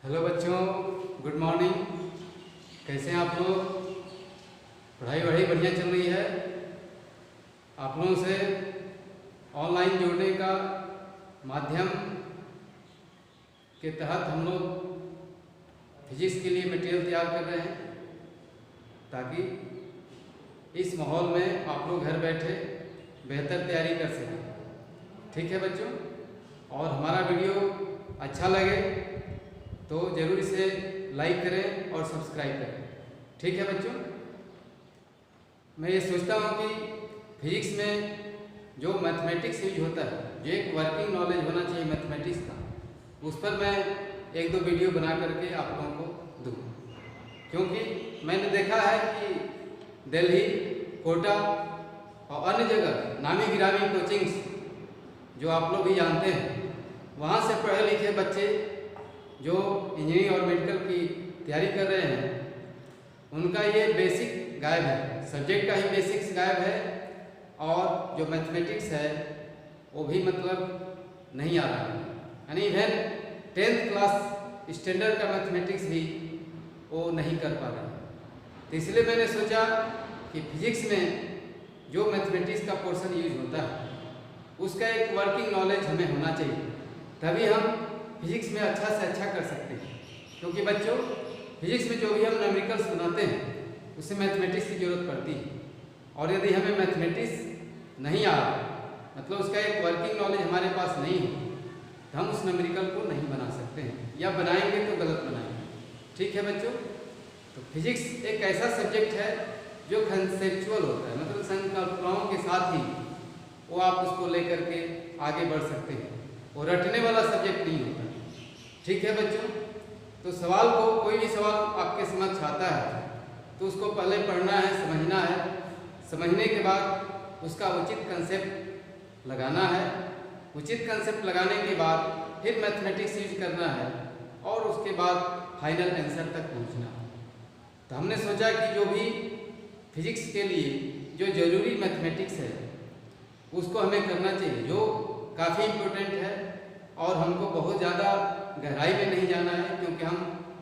Hello बच्चों, good morning. कैसे हैं आप लोग? पढ़ाई वढ़ाई बढ़िया चल रही है? आप लोगों से ऑनलाइन जुड़ने का माध्यम के तहत हम लोग फिजिक्स के लिए मटेरियल तैयार कर रहे हैं ताकि इस माहौल में आप लोग घर बैठे बेहतर तैयारी कर सकें। ठीक है बच्चों, और हमारा वीडियो अच्छा लगे तो ज़रूर इसे लाइक करें और सब्सक्राइब करें। ठीक है बच्चों, मैं ये सोचता हूँ कि फिजिक्स में जो मैथमेटिक्स यूज होता है, जो एक वर्किंग नॉलेज होना चाहिए मैथमेटिक्स का, उस पर मैं एक दो वीडियो बना करके आप लोगों को दूँ। क्योंकि मैंने देखा है कि दिल्ली, कोटा और अन्य जगह नामी गिरामी कोचिंग्स जो आप लोग भी जानते हैं, वहाँ से पढ़े लिखे बच्चे जो इंजीनियरिंग और मेडिकल की तैयारी कर रहे हैं, उनका ये बेसिक गायब है, सब्जेक्ट का ही बेसिक्स गायब है, और जो मैथमेटिक्स है वो भी मतलब नहीं आ रहा है। यानी इवन 10th क्लास स्टैंडर्ड का मैथमेटिक्स भी वो नहीं कर पा रहे हैं। तो इसलिए मैंने सोचा कि फिजिक्स में जो मैथमेटिक्स का पोर्शन यूज होता है उसका एक वर्किंग नॉलेज हमें होना चाहिए, तभी हम फिजिक्स में अच्छा से अच्छा कर सकते हैं। क्योंकि बच्चों, फिजिक्स में जो भी हम न्यूमेरिकल्स बनाते हैं उससे मैथमेटिक्स की ज़रूरत पड़ती है, और यदि हमें मैथमेटिक्स नहीं आ रहा, मतलब उसका एक वर्किंग नॉलेज हमारे पास नहीं है, तो हम उस न्यूमेरिकल को नहीं बना सकते हैं, या बनाएंगे तो गलत बनाएंगे। ठीक है बच्चों, तो फिजिक्स एक ऐसा सब्जेक्ट है जो कंसेप्चुअल होता है, मतलब संकल्पनाओं के साथ ही वो आप उसको लेकर के आगे बढ़ सकते हैं, और रटने वाला सब्जेक्ट नहीं होता। ठीक है बच्चों, तो सवाल को, कोई भी सवाल आपके समक्ष आता है तो उसको पहले पढ़ना है, समझना है, समझने के बाद उसका उचित कंसेप्ट लगाना है, उचित कंसेप्ट लगाने के बाद फिर मैथमेटिक्स यूज करना है, और उसके बाद फाइनल आंसर तक पहुंचना है। तो हमने सोचा कि जो भी फिजिक्स के लिए जो ज़रूरी मैथमेटिक्स है उसको हमें करना चाहिए, जो काफ़ी इम्पोर्टेंट है, और हमको बहुत ज़्यादा गहराई में नहीं जाना है, क्योंकि हम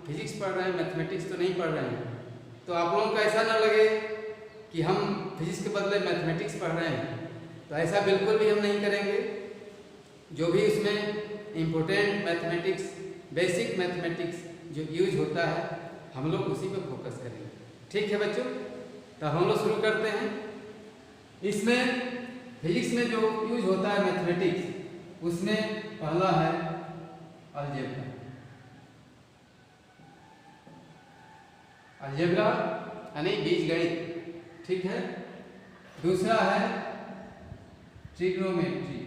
फिजिक्स पढ़ रहे हैं, मैथमेटिक्स तो नहीं पढ़ रहे हैं। तो आप लोगों को ऐसा ना लगे कि हम फिजिक्स के बदले मैथमेटिक्स पढ़ रहे हैं, तो ऐसा बिल्कुल भी हम नहीं करेंगे। जो भी उसमें इम्पोर्टेंट मैथमेटिक्स, बेसिक मैथमेटिक्स जो यूज होता है, हम लोग उसी पर फोकस करेंगे। ठीक है बच्चों, तो हम लोग शुरू करते हैं। इसमें फिजिक्स में जो यूज होता है मैथमेटिक्स, उसमें पहला है अलजेब्रा। अलजेब्रा यानी बीजगणित। ठीक है। दूसरा है ट्रिग्नोमेट्री।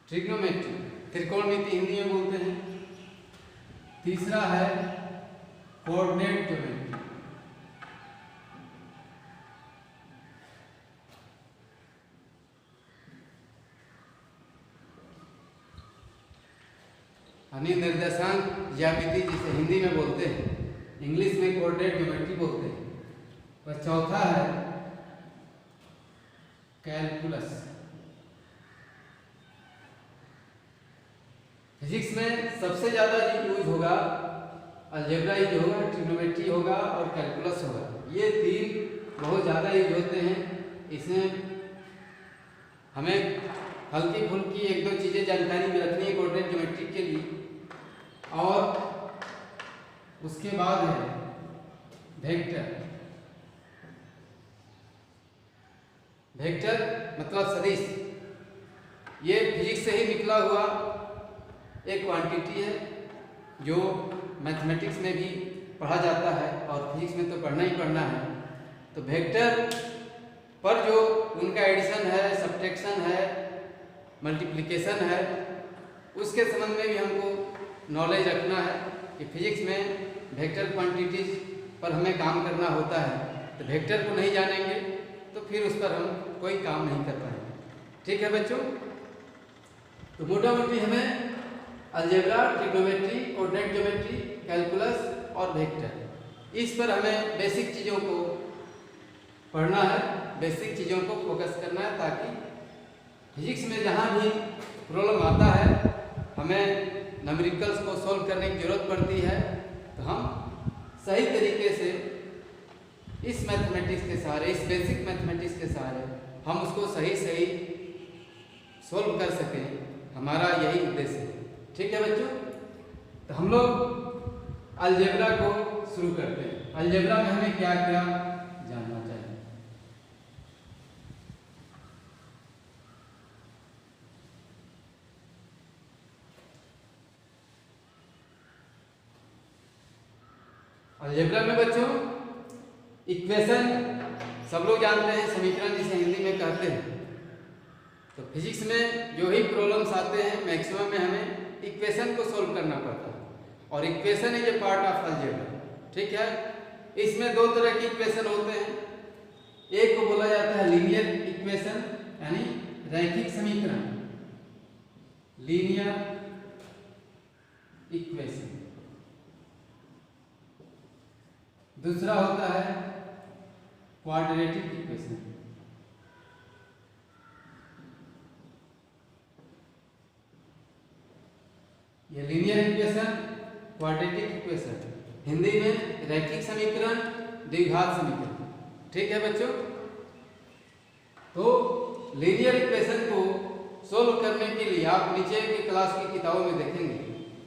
ट्रिग्नोमेट्री त्रिकोणमिति हिंदी में बोलते हैं। तीसरा है कोऑर्डिनेट ज्योमेट्री। यानी निर्देशांक ज्यामिति, जिसे हिंदी में बोलते हैं, इंग्लिश में कोऑर्डिनेट ज्योमेट्री बोलते हैं। और चौथा है कैलकुलस। फिजिक्स में सबसे ज़्यादा यूज होगा अलजेब्रा यूज होगा, ट्रिग्नोमेट्री होगा और कैलकुलस होगा। ये तीन बहुत ज़्यादा यूज होते हैं। इसमें हमें हल्की फुल्की एक दो चीज़ें जानकारी में रखनी है कोऑर्डिनेट ज्योमेट्री के लिए। और उसके बाद है वेक्टर। वेक्टर मतलब सदिश। ये फिजिक्स से ही निकला हुआ एक क्वांटिटी है जो मैथमेटिक्स में भी पढ़ा जाता है, और फिजिक्स में तो पढ़ना ही पढ़ना है। तो वेक्टर पर जो उनका एडिशन है, सब्ट्रैक्शन है, मल्टीप्लिकेशन है, उसके संबंध में भी हमको नॉलेज रखना है कि फिजिक्स में वेक्टर क्वांटिटीज पर हमें काम करना होता है। तो वेक्टर को नहीं जानेंगे तो फिर उस पर हम कोई काम नहीं कर पाएंगे। ठीक है बच्चों, तो मोटा मोटी हमें algebra, trigonometry, coordinate geometry, calculus और वेक्टर, इस पर हमें बेसिक चीज़ों को पढ़ना है, बेसिक चीज़ों को फोकस करना है, ताकि फिजिक्स में जहाँ भी प्रॉब्लम आता है, हमें न्यूमेरिकल्स को सॉल्व करने की ज़रूरत पड़ती है, तो हम सही तरीके से इस मैथमेटिक्स के सहारे, इस बेसिक मैथमेटिक्स के सहारे हम उसको सही सॉल्व कर सकें, हमारा यही उद्देश्य है। ठीक है बच्चों, तो हम लोग अलजेब्रा को शुरू करते हैं। अलजेब्रा में हमें क्या क्या जानना चाहिए। अलजेब्रा में बच्चों इक्वेशन सब लोग जानते हैं, समीकरण जिसे हिंदी में कहते हैं। तो फिजिक्स में जो ही प्रॉब्लम्स आते हैं, मैक्सिमम में हमें इक्वेशन को सॉल्व करना पड़ता है, और equation is a part of algebra. ठीक है, इसमें दो तरह के इक्वेशन होते हैं। एक को बोला जाता है लीनियर इक्वेशन, यानी रैखिक समीकरण, लीनियर इक्वेशन। दूसरा होता है क्वाड्रेटिक इक्वेशन। ये linear equation, quadratic equation, Hindi में रैखिक समीकरण, द्विघात समीकरण। ठीक है बच्चों, तो लीनियर इक्वेशन को सोल्व करने के लिए आप नीचे के क्लास की किताबों में देखेंगे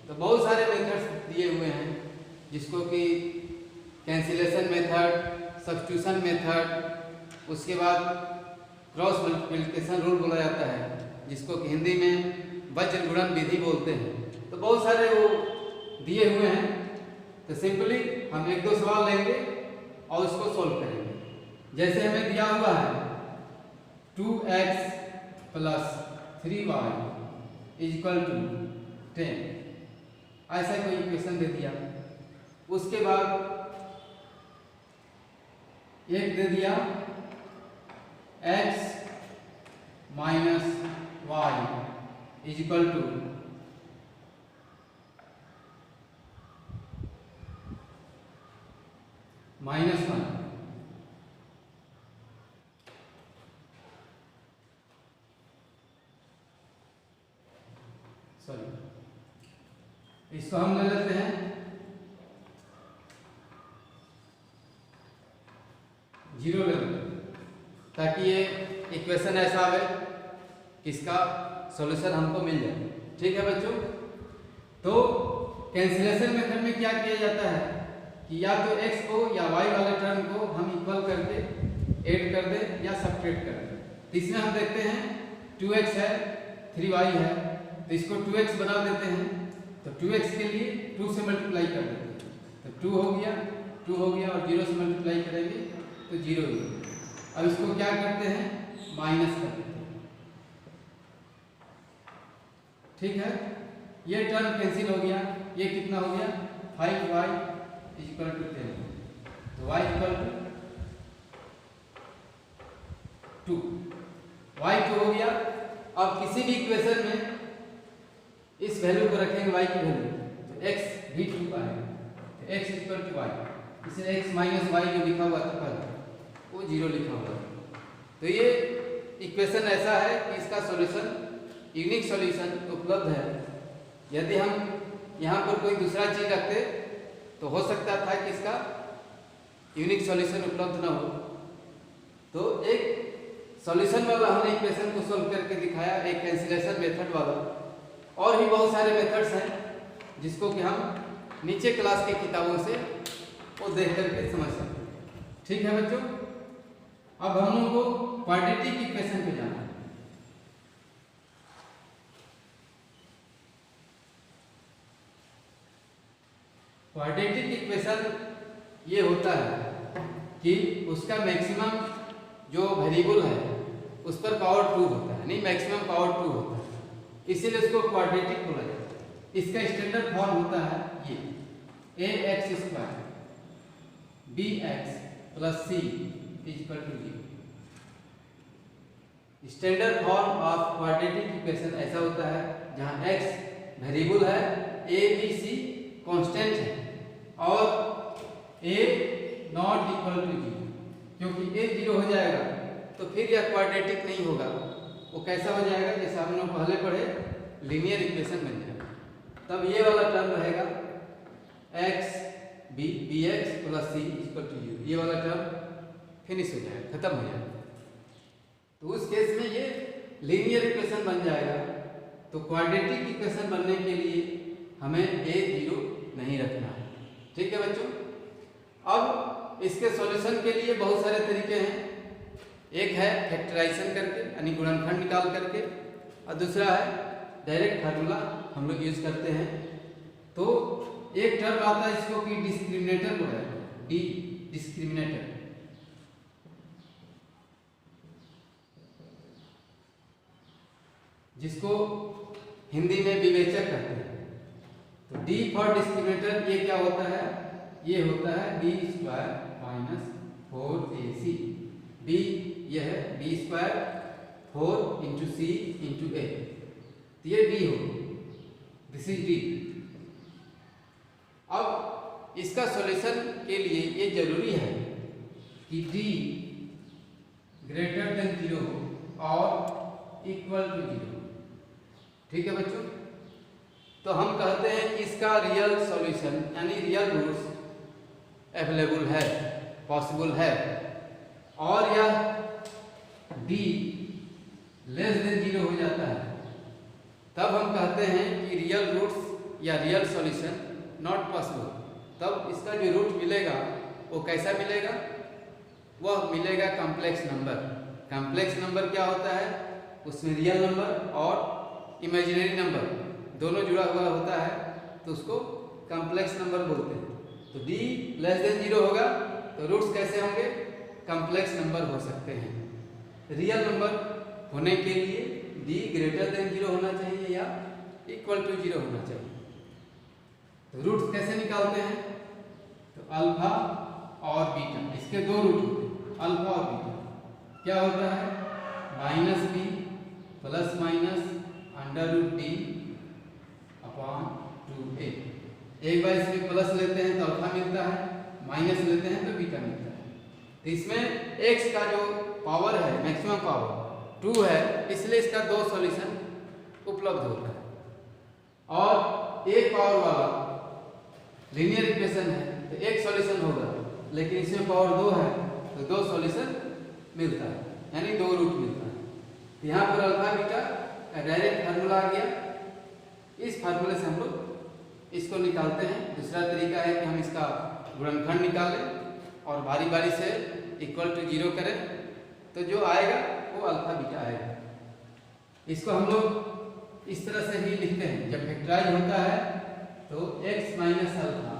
तो बहुत सारे मेथड्स दिए हुए हैं, जिसको कि कैंसिलेशन मेथड, सब्स्टिट्यूशन मेथड, उसके बाद क्रॉस मल्टीप्लिकेशन रूल बोला जाता है, जिसको कि हिंदी में वज्र गुणन विधि बोलते हैं। तो बहुत सारे वो दिए हुए हैं, तो सिंपली हम एक दो सवाल लेंगे और उसको सोल्व करेंगे। जैसे हमें दिया हुआ है 2x + 3y = 10, ऐसा कोई इक्वेशन दे दिया। उसके बाद एक दे दिया x - y = -1। सॉरी, इसको हम ले लेते हैं 0 ले लेते हैं, ताकि ये इक्वेशन ऐसा आवे कि इसका सॉल्यूशन हमको मिल जाए। ठीक है बच्चों, तो कैंसिलेशन मेथड में क्या किया जाता है कि या तो x को या y वाले टर्म को हम इक्वल करके ऐड कर दें या सब्ट्रैक्ट कर दें। तो इसमें हम देखते हैं 2x है, 3y है, तो इसको 2x बना देते हैं। तो 2x के लिए 2 से मल्टीप्लाई कर देते हैं, तो 2 हो गया, 2 हो गया, और 0 से मल्टीप्लाई करेंगे तो 0 ही। अब इसको क्या करते हैं, माइनस कर देते हैं। ठीक है, ये टर्म कैंसिल हो गया, ये कितना हो गया 5y = 10, तो y = 2, y 2 हो गया। अब किसी भी इक्वेशन में इस वैल्यू को रखेंगे, y की वैल्यू, तो x भी 2 आएगा, तो x = y। इसे x - y जो लिखा हुआ था पहले, वो 0 लिखा हुआ है। तो ये इक्वेशन ऐसा है कि इसका सॉल्यूशन, यूनिक सॉल्यूशन उपलब्ध है। यदि हम यहाँ पर कोई दूसरा चीज रखते तो हो सकता था कि इसका यूनिक सॉल्यूशन उपलब्ध ना हो। तो एक सॉल्यूशन वाला हमने इक्वेशन को सॉल्व करके दिखाया, एक कैंसिलेशन मेथड वाला, और भी बहुत सारे मेथड्स हैं जिसको कि हम नीचे क्लास की किताबों से वो देख करके समझ सकते हैं। ठीक है बच्चों, अब हम लोगों को क्वाड्रेटिक इक्वेशन पे जाना है। क्वाड्रेटिक इक्वेशन ये होता है कि उसका मैक्सिमम जो वेरिएबल है उस पर पावर 2 होता है, नहीं मैक्सिमम पावर 2 होता है, इसीलिए उसको क्वाड्रेटिक बोला जाता है। इसका स्टैंडर्ड फॉर्म होता है ये ax² bx + c = 0। Standard form of quadratic equation ऐसा होता है जहां x वेरिएबल है, a b c कांस्टेंट है, और a ≠ 0, क्योंकि a 0 हो जाएगा तो फिर यह क्वाड्रेटिक नहीं होगा। वो कैसा हो जाएगा, जैसे हम लोग पहले पढ़े, लीनियर इक्वेशन बन जाएगा। तब ये वाला टर्म रहेगा x b x plus c equal to 0, ये वाला टर्म फिनिश हो जाएगा, खत्म हो जाएगा। तो उस केस में ये लीनियर इक्वेशन बन जाएगा। तो क्वाड्रेटिक इक्वेशन बनने के लिए हमें a0 नहीं रखना है। ठीक है बच्चों। अब इसके सॉल्यूशन के लिए बहुत सारे तरीके हैं। एक है फैक्टराइजेशन करके यानी गुणनखंड निकाल करके, और दूसरा है डायरेक्ट फार्मूला हम लोग यूज करते हैं। तो एक टर्म आता है इसको कि डिस्क्रिमिनेटर बोला है, डी डिस्क्रिमिनेटर। जिसको हिंदी में विवेचक कहते हैं। तो डी फॉर डिस्क्रिमिनेटर ये क्या होता है, ये होता है B square minus 4ac। B यह है बी स्क्वायर 4 इंटू सी इंटू ए, तो ये डी हो, दिस इज डी। अब इसका सॉल्यूशन के लिए ये जरूरी है कि डी ग्रेटर देन 0 हो और इक्वल टू 0। ठीक है बच्चों। तो हम कहते हैं कि इसका रियल सॉल्यूशन यानी रियल रूट्स अवेलेबल है, पॉसिबल है, और यह d लेस देन 0 हो जाता है, तब हम कहते हैं कि रियल रूट्स या रियल सॉल्यूशन नॉट पॉसिबल। तब इसका जो रूट मिलेगा वो कैसा मिलेगा, वह मिलेगा कॉम्प्लेक्स नंबर। कॉम्प्लेक्स नंबर क्या होता है, उसमें रियल नंबर और इमेजिनरी नंबर दोनों जुड़ा हुआ होता है, तो उसको कॉम्प्लेक्स नंबर बोलते हैं। तो d लेस देन 0 होगा तो रूट्स कैसे होंगे, कॉम्प्लेक्स नंबर हो सकते हैं। रियल नंबर होने के लिए d ग्रेटर देन 0 होना चाहिए या इक्वल टू 0 होना चाहिए। तो रूट्स कैसे निकालते हैं, तो अल्फा और बीटा, इसके दो रूट होते हैं, अल्फा और बीटा। क्या होता है, minus b plus minus under root D upon 2a। एक बार इसमें प्लस लेते हैं तो अल्फा मिलता है, माइनस लेते हैं तो बीटा मिलता है। तो इसमें x का जो पावर है, मैक्सिमम पावर 2 है, इसलिए इसका दो सॉल्यूशन उपलब्ध होता है। और एक पावर वाला लीनियर इक्वेशन है तो एक सॉल्यूशन होगा, लेकिन इसमें पावर 2 है तो दो सॉल्यूशन मिलता है, यानी दो रूट मिलता है। यहाँ पर अल्फा बीटा डायरेक्ट फार्मूला आ गया, इस फार्मूले से हम लोग इसको निकालते हैं। दूसरा तरीका है कि हम इसका गुणनखंड निकालें और बारी बारी से इक्वल टू 0 करें, तो जो आएगा वो अल्फा बीटा आएगा। इसको हम लोग इस तरह से ही लिखते हैं, जब फैक्टराइज होता है तो x माइनस अल्फा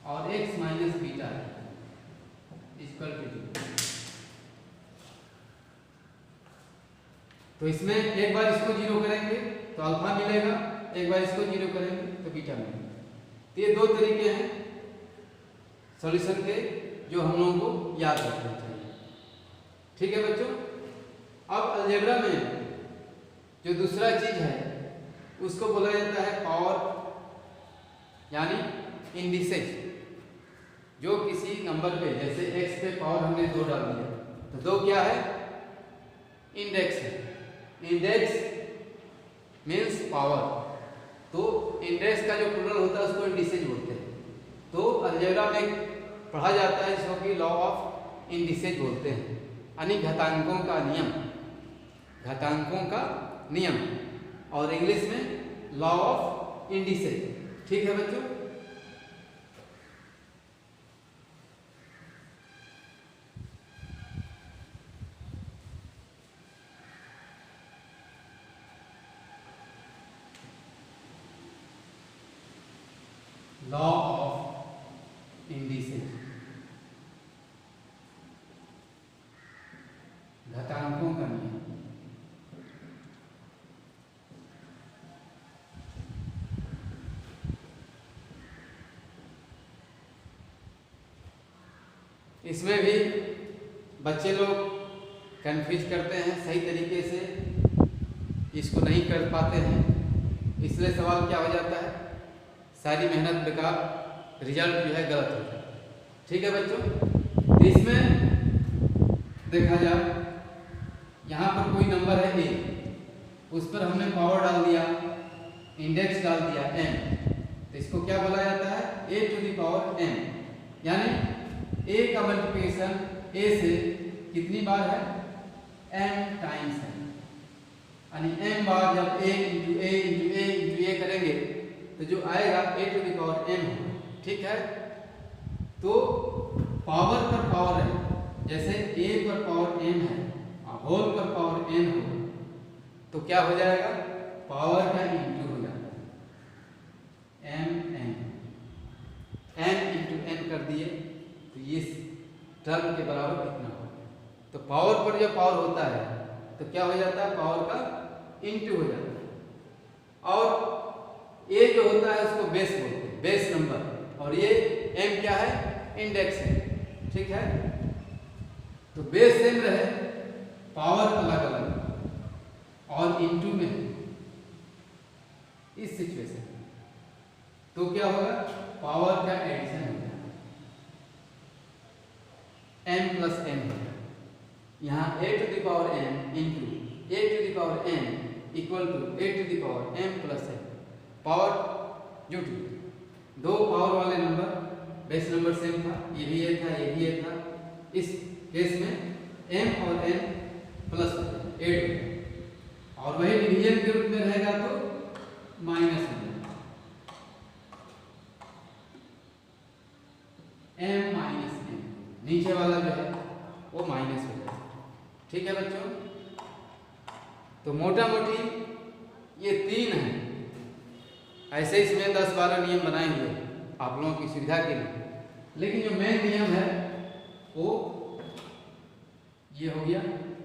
और x minus beta equal to 0। तो इसमें एक बार इसको 0 करेंगे तो अल्फा मिलेगा, एक बार इसको 0 करेंगे तो बीटा मिलेगा। तो ये दो तरीके हैं सॉल्यूशन के जो हम लोगों को याद रखना चाहिए। ठीक है बच्चों। अब अलजेब्रा में जो दूसरा चीज है उसको बोला जाता है पावर, यानी इंडिसेज। जो किसी नंबर पे, जैसे x पे पावर हमने 2 डाल दिया, तो 2 क्या है, इंडेक्स है। Index means power. तो इंडेक्स का जो प्लूरल होता है उसको इंडिसेज बोलते हैं। तो अलजेब्रा में पढ़ा जाता है जिसको कि लॉ ऑफ इंडिसेज बोलते हैं, यानी घातांकों का नियम, घातांकों का नियम, और इंग्लिश में लॉ ऑफ इंडिसेज। ठीक है बच्चों। लॉ ऑफ इंडिसेज, घातांकों का नियम। इसमें भी बच्चे लोग कंफ्यूज करते हैं, सही तरीके से इसको नहीं कर पाते हैं, इसलिए सवाल क्या हो जाता है, सारी मेहनत बेकार, रिजल्ट जो है गलत होता है। ठीक है बच्चों। इसमें देखा जाए यहाँ पर कोई नंबर है ए, उस पर हमने पावर डाल दिया, इंडेक्स डाल दिया m, तो इसको क्या बोला जाता है? a to the power m, यानी a का मल्टीप्लिकेशन a से कितनी बार है? m टाइम्स है, यानी m बार जब a into a into a into a करेंगे तो जो आएगा a to the power m है। ठीक है, तो पावर पर पावर है, जैसे a पर पावर m है और होल पर पावर n हो, तो क्या हो जाएगा? पावर का इंटू हो जाता है, m इंटू n कर दिए तो ये टर्म के बराबर कितना होगा? तो पावर पर जब पावर होता है तो क्या हो जाता है? पावर का इंटू हो जाता है। और ये जो होता है उसको बेस बोलते हैं, बेस नंबर, और ये m क्या है? इंडेक्स है। ठीक है, तो बेस सेम रहे, पावर अलग अलग और इंटू में इस सिचुएशन में तो क्या होगा? पावर का एडिशन हो जाएगा, m प्लस n होगा। यहाँ a to the power n into a to the power n equal to a to the power m plus n, power जुट गई। दो पावर वाले नंबर, बेस नंबर सेम था, ये भी ये था, ये भी ये था, इस केस में m और n प्लस एड हो गया, और वही डिवीजन के रूप में रहेगा तो माइनस हो जाएगा, m माइनस n, नीचे वाला जो है वो माइनस हो जाएगा। ठीक है बच्चों, तो मोटा मोटी ये तीन है, ऐसे इसमें 10-12 नियम बनाएंगे आप लोगों की सुविधा के लिए, लेकिन जो मेन नियम है वो ये हो गया,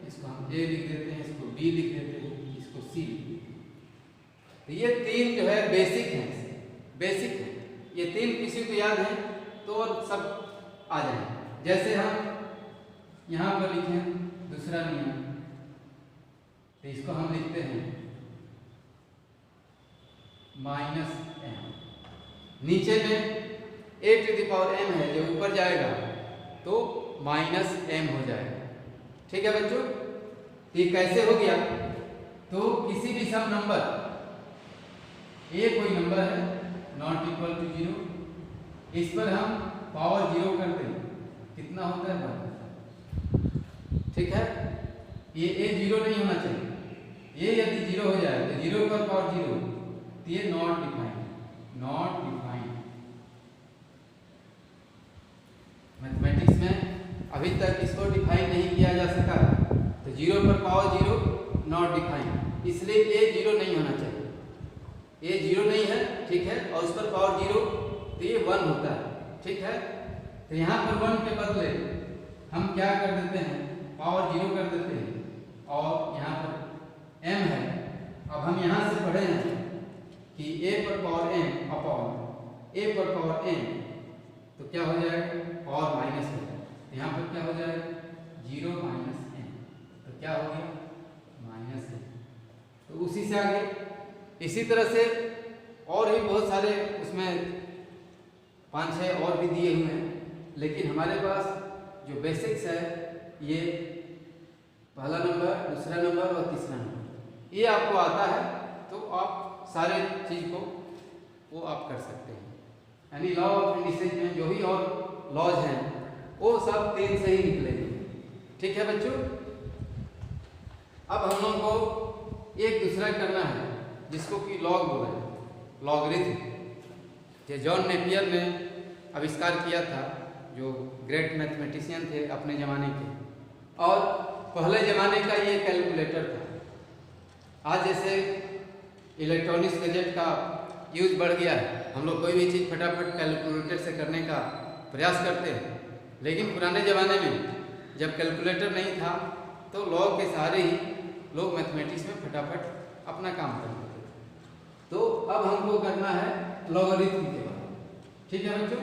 इसको हम A लिख देते हैं, इसको B लिख देते हैं, इसको C लिख देते हैं। तो ये तीन जो है बेसिक हैं, बेसिक है, ये तीन किसी को याद है तो सब आ जाए। जैसे हम यहाँ पर लिखें दूसरा नियम, तो इसको हम लिखते हैं माइनस m, नीचे में a to the power m है, जो ऊपर जाएगा तो माइनस m हो जाएगा। ठीक है बच्चों, ये कैसे हो गया? तो किसी भी सम नंबर a कोई नंबर है नॉट इक्वल टू 0, इस पर हम पावर 0 करते हैं, कितना होता है? 1। ठीक है, ये a 0 नहीं होना चाहिए, ये यदि 0 हो जाए तो 0 पर पावर 0, तो ये not defined, not defined. Mathematics में अभी तक इसको डिफाइन नहीं किया जा सका, तो 0 पर पावर 0 नॉट डिफाइंड, इसलिए a 0 नहीं होना चाहिए, a 0 नहीं है। ठीक है, और उस पर पावर 0 तो ये 1 होता है। ठीक है, तो यहाँ पर 1 के बदले हम क्या कर देते हैं? पावर 0 कर देते हैं, और यहाँ पर m है। अब हम यहाँ से पढ़े हैं कि a पर पावर m अपॉन a पर पावर n, तो क्या हो जाएगा? पावर माइनस हो जाएगा, यहाँ पर क्या हो जाएगा? 0 माइनस n, तो क्या हो गया? Minus n। तो उसी से आगे इसी तरह से और भी बहुत सारे उसमें 5-6 और भी दिए हुए हैं, लेकिन हमारे पास जो बेसिक्स है ये पहला नंबर, दूसरा नंबर और तीसरा नंबर, ये आपको आता है तो आप सारे चीज़ को वो आप कर सकते हैं। यानी लॉ ऑफ इंडिसेज में जो भी और लॉज हैं वो सब 3 से ही निकलेंगे। ठीक है बच्चों, अब हम लोगों को एक दूसरा करना है जिसको कि लॉग बोला है, लॉगरिथम, जो जॉन नेपियर ने आविष्कार किया था, जो ग्रेट मैथमेटिशियन थे अपने ज़माने के, और पहले ज़माने का ये कैलकुलेटर था। आज जैसे इलेक्ट्रॉनिक्स गैजेट का यूज़ बढ़ गया है, हम लोग कोई भी चीज़ फटाफट कैलकुलेटर से करने का प्रयास करते हैं, लेकिन पुराने ज़माने में जब कैलकुलेटर नहीं था तो लॉग के सहारे ही लोग मैथमेटिक्स में फटाफट अपना काम करते थे। तो अब हमको करना है लॉगरिथम के बारे में। ठीक है बच्चों,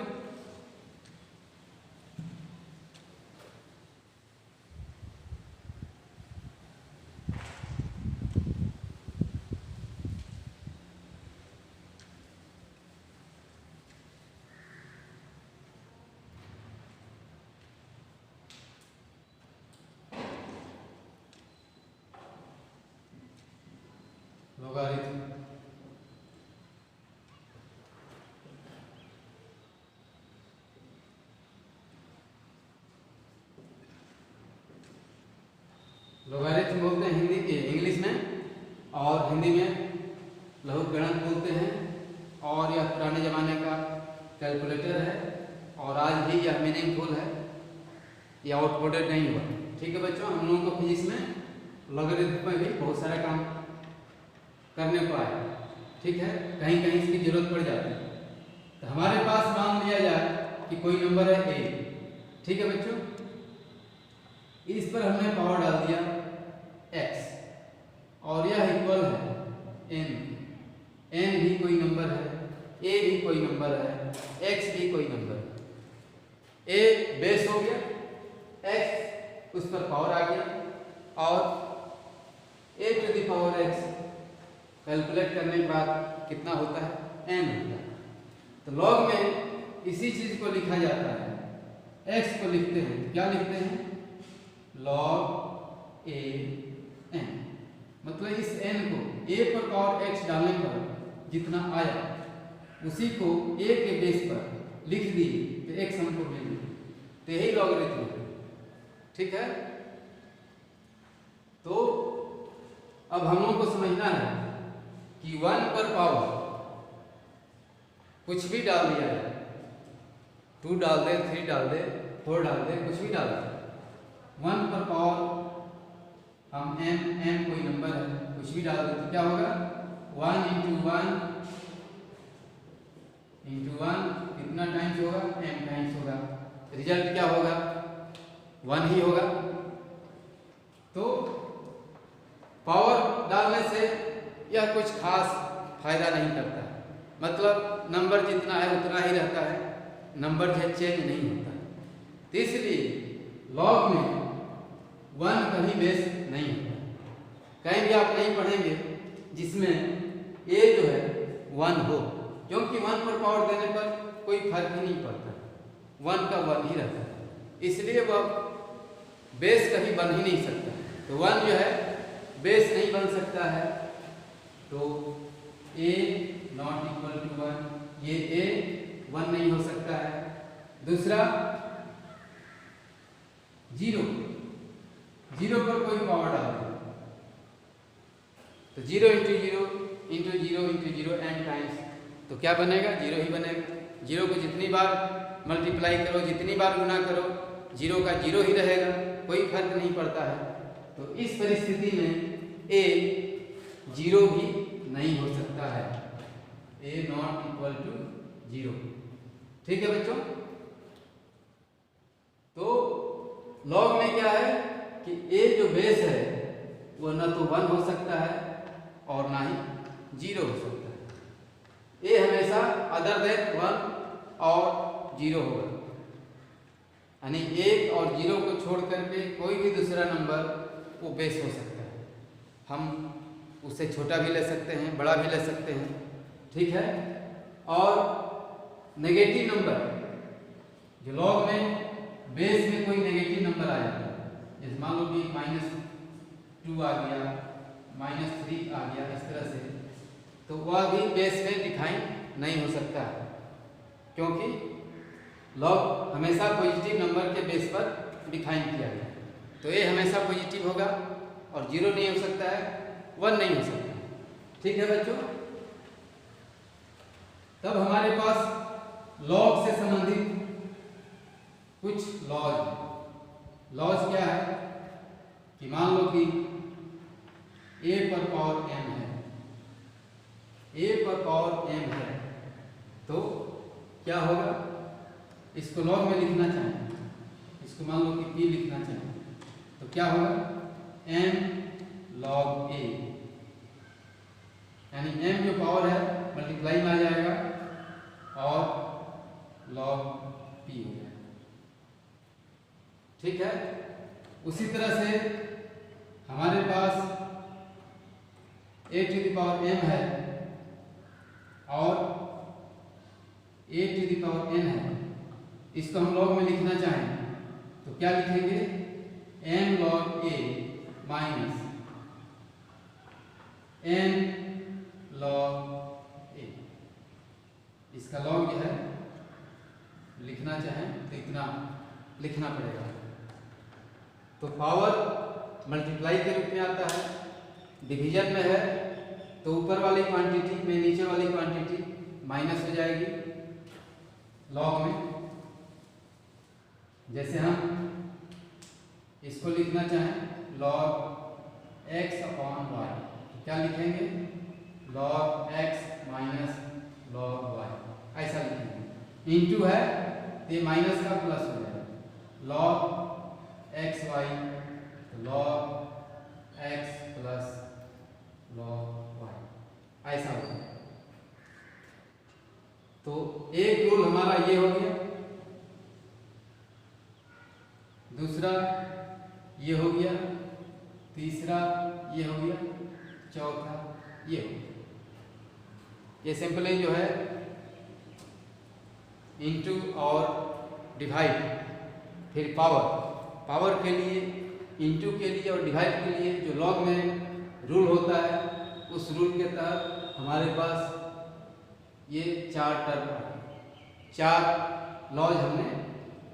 लोगारिथम। लोगारिथम बोलते हैं हिंदी के इंग्लिश में, और हिंदी में लघुगणक बोलते हैं। और यह पुराने ज़माने का कैलकुलेटर है, और आज भी यह मीनिंगफुल है, यह आउटकोडेड नहीं हुआ। ठीक है बच्चों, हम लोगों को फिजिक्स में लॉगरिथम में भी बहुत सारा काम करने को आया। ठीक है, कहीं कहीं इसकी जरूरत पड़ जाती है। तो हमारे पास मान लिया जाए कि कोई नंबर है a। ठीक है बच्चों, इस पर हमने पावर डाल दिया x, और यह इक्वल है n। n भी कोई नंबर है, a भी कोई नंबर है, x भी कोई नंबर है। a बेस हो गया, x उस पर पावर आ गया, और a to the power x calculate करने के बाद कितना होता है, n होता है। तो लॉग में इसी चीज को लिखा जाता है, x को लिखते हैं, क्या लिखते हैं, log a n। मतलब इस n को a पर पावर x डालने पर जितना आया उसी को a के बेस पर लिख दिए तो x हमको मिल गया। तो यही लॉगरिथम है। ठीक है, तो अब हम लोगों को समझना है कि 1 पर पावर कुछ भी डाल दिया है, 2 डाल दे, 3 डाल दे, 4 डाल दे, कुछ भी डाल दे, 1 पर पावर हम m कोई नंबर है, कुछ भी डाल दे तो क्या होगा, 1 इंटू 1 कितना टाइम्स होगा, m टाइम्स होगा। रिजल्ट क्या होगा, 1 ही होगा। तो पावर डालने से यह कुछ खास फायदा नहीं करता है, मतलब नंबर जितना है उतना ही रहता है, नंबर जो चेंज नहीं होता। तो इसलिए लॉग में 1 कभी बेस नहीं होता। कहीं भी आप नहीं पढ़ेंगे जिसमें a जो है 1 हो, क्योंकि 1 पर पावर देने पर कोई फर्क ही नहीं पड़ता, 1 का 1 ही रहता है, इसलिए वह बेस कभी बन ही नहीं सकता। तो 1 जो है बेस नहीं बन सकता है, तो a नॉट इक्वल टू 1, ये a 1 नहीं हो सकता है। दूसरा 0 पर कोई पावर डाल दो तो 0 into 0 into 0 into 0 n times, तो क्या बनेगा, 0 ही बनेगा। 0 को जितनी बार मल्टीप्लाई करो, जितनी बार गुना करो, 0 का 0 ही रहेगा, कोई फर्क नहीं पड़ता है। तो इस परिस्थिति में a 0 भी नहीं हो सकता है, a नॉट इक्वल टू 0। ठीक है बच्चों, तो लॉग में क्या है कि a जो बेस है वह न तो 1 हो सकता है और ना ही 0 हो सकता है। a हमेशा अदर देन 1 और 0 होगा, यानी 1 और 0 को छोड़ करके कोई भी दूसरा नंबर वो बेस हो सकता है। हम उससे छोटा भी ले सकते हैं, बड़ा भी ले सकते हैं। ठीक है, और नेगेटिव नंबर जो लॉग में बेस में कोई नेगेटिव नंबर आ जाता है, जैसे मान लो कि -2 आ गया, -3 आ गया, इस तरह से, तो वह भी बेस में डिफाइन नहीं हो सकता है, क्योंकि लॉग हमेशा पॉजिटिव नंबर के बेस पर डिफाइन किया गया। तो ये हमेशा पॉजिटिव होगा और 0 नहीं हो सकता है, 1 नहीं हो सकता। ठीक है बच्चों, तब हमारे पास लॉग से संबंधित कुछ लॉज क्या है कि मान लो कि a पर पावर m है, a पर पावर m है, तो क्या होगा, इसको लॉग में लिखना चाहें, इसको मान लो कि p लिखना चाहें, तो क्या होगा, m log a, यानी m जो पावर है मल्टीप्लाई में आ जाएगा और log p हो गया। ठीक है, उसी तरह से हमारे पास a to the power m है और a to the power n है, इसको हम लॉग में लिखना चाहें तो क्या लिखेंगे, m log a minus n चाहें तो इतना लिखना पड़ेगा। तो पावर मल्टीप्लाई के रूप में आता है, डिवीजन में है तो ऊपर वाली क्वांटिटी में नीचे वाली क्वांटिटी माइनस हो जाएगी लॉग में। जैसे हम इसको लिखना चाहें log x अपॉन वाई, क्या लिखेंगे? log x minus log y, ऐसा लिखेंगे। इनटू है तो ये माइनस का प्लस हो जाएगा, log x y log x plus log y, ऐसा होगा। तो एक रूल हमारा ये हो गया, दूसरा ये हो गया, तीसरा ये हो गया, चौथा ये हो गया। ये सिंपली जो है इनटू और डिवाइड, फिर पावर के लिए, इनटू के लिए और डिवाइड के लिए जो लॉग में रूल होता है, उस रूल के तहत हमारे पास ये 4 टर्म, 4 लॉज हमने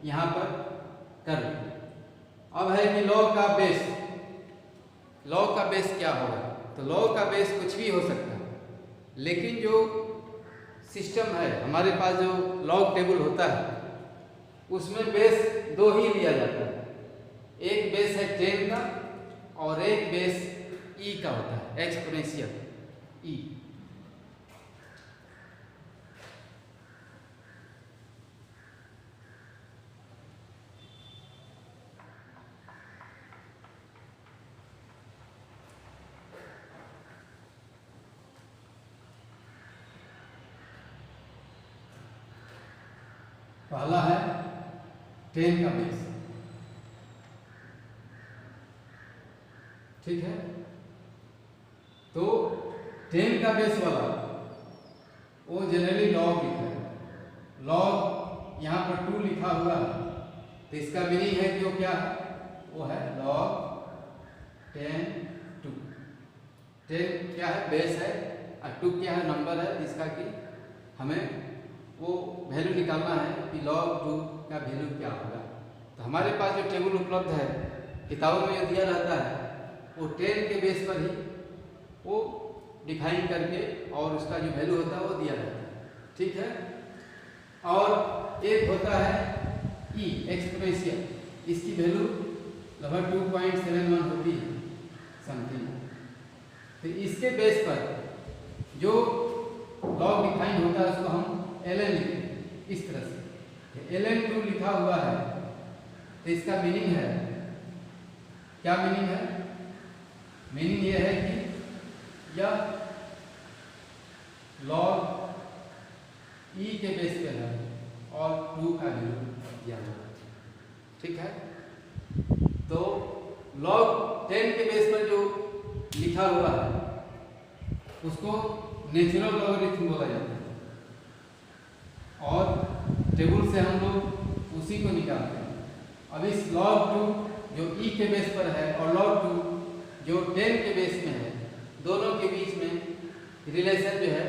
यहाँ पर कर लिया। अब है कि लॉग का बेस, लॉग का बेस क्या होगा? तो लॉग का बेस कुछ भी हो सकता है, लेकिन जो सिस्टम है हमारे पास, जो लॉग टेबल होता है उसमें बेस 2 ही लिया जाता है। एक बेस है 10 का और एक बेस ई का होता है, एक्सपोनेंशियल ई। पहला है 10 का बेस, ठीक है। तो 10 का बेस वाला वो जनरली लॉग लिखा है। लॉग यहाँ पर 2 लिखा हुआ है, तो इसका मीनिंग है कि वो क्या है? वो है log 10 2। 10 क्या है? बेस है, और 2 क्या है? नंबर है, जिसका कि हमें वो वैल्यू निकालना है कि log 2 का वैल्यू क्या होगा। तो हमारे पास जो टेबल उपलब्ध है किताबों में जो दिया रहता है, वो 10 के बेस पर ही वो डिफाइन करके और उसका जो वैल्यू होता है वो दिया रहता है, ठीक है। और एक होता है ई, एक्सपोनेंशियल, इसकी वैल्यू लगभग 2.71 होती है समथिंग। तो इसके बेस पर जो लॉग डिफाइन होता है उसको हम ln लिखते हैं इस तरह से। ln 2 लिखा हुआ है, तो इसका मीनिंग है, क्या मीनिंग है? मीनिंग ये है कि यह log e के बेस पे है और 2 का वैल्यू दिया हुआ है, ठीक है। तो log 10 के बेस पर जो लिखा हुआ है उसको नेचुरल लॉगरिथम बोला जाता है, और टेबल से हम लोग उसी को निकालते हैं। अब इस log 2 जो e के बेस पर है और log 2 जो 10 के बेस में है, दोनों के बीच में रिलेशन जो है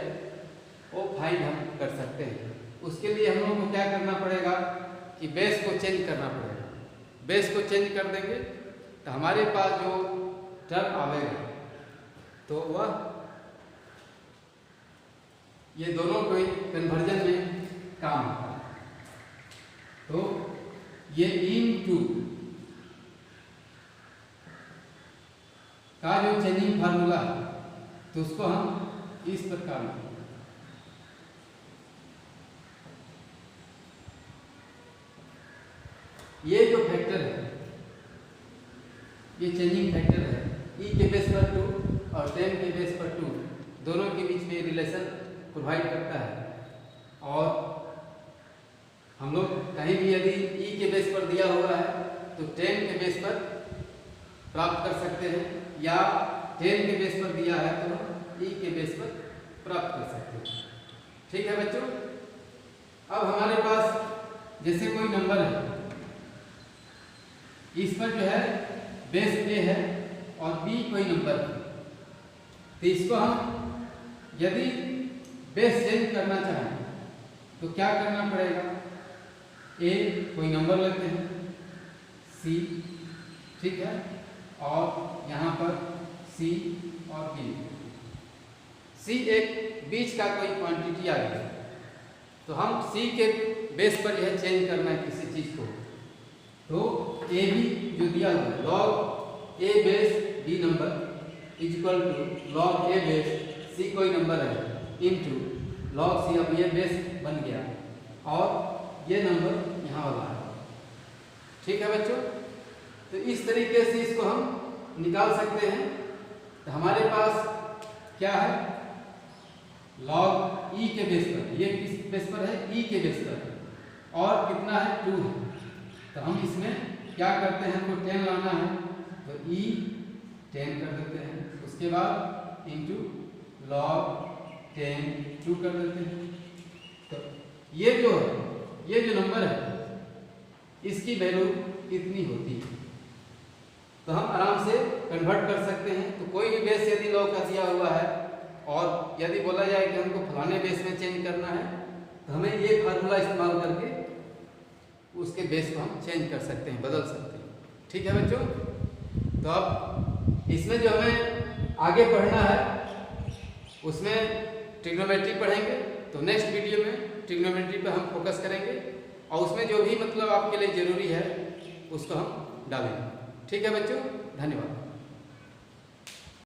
वो फाइंड हम कर सकते हैं। उसके लिए हम लोग को क्या करना पड़ेगा कि बेस को चेंज करना पड़ेगा। बेस को चेंज कर देंगे तो हमारे पास जो टर्म आवेगा तो वह ये दोनों को कन्वर्जन में काम होता है। तो ये इन 2 का जो चेंजिंग फार्मूला है, तो उसको हम इस प्रकार में, ये जो फैक्टर है ये चेंजिंग फैक्टर है, ई के बेस पर 2 और 10 के बेस पर 2, दोनों के बीच में रिलेशन प्रोवाइड करता है। और हम लोग कहीं भी यदि ई के बेस पर दिया हुआ है तो 10 के बेस पर प्राप्त कर सकते हैं, या 10 के बेस पर दिया है तो हम ई के बेस पर प्राप्त कर सकते हैं, ठीक है बच्चों। अब हमारे पास जैसे कोई नंबर है, इस पर जो है बेस ए है और बी कोई नंबर है, तो इसको हम यदि बेस चेंज करना चाहें तो क्या करना पड़ेगा? ए कोई नंबर लेते हैं, सी, ठीक है, और यहाँ पर सी और बी। सी एक बीच का कोई क्वांटिटी आ गया, तो हम सी के बेस पर यह चेंज करना है किसी चीज़ को। तो ए बी जो दिया हुआ है, log a base b number is equal to log a base c कोई नंबर है इनटू लॉग सी। अब ये बेस बन गया और ये नंबर यहाँ वाला है, ठीक है बच्चों। तो इस तरीके से इसको हम निकाल सकते हैं। तो हमारे पास क्या है, लॉग ई के बेस पर, ये किस बेस पर है, ई के बेस पर, और कितना है 2 है। तो हम इसमें क्या करते हैं, हमको 10 लाना है, तो ई 10 कर देते हैं, उसके बाद इंटू लॉग 10 2 कर देते हैं। तो ये जो है, ये जो नंबर है इसकी वैल्यू इतनी होती है, तो हम आराम से कन्वर्ट कर सकते हैं। तो कोई भी बेस यदि लॉग का दिया हुआ है और यदि बोला जाए कि हमको फलाने बेस में चेंज करना है, तो हमें ये फार्मूला इस्तेमाल करके उसके बेस को हम चेंज कर सकते हैं, बदल सकते हैं, ठीक है बच्चों। तो अब इसमें जो हमें आगे पढ़ना है उसमें ट्रिग्नोमेट्री पढ़ेंगे। तो नेक्स्ट वीडियो में ट्रिग्नोमेट्री पर हम फोकस करेंगे और उसमें जो भी मतलब आपके लिए ज़रूरी है उसको हम डालेंगे, ठीक है बच्चों। धन्यवाद।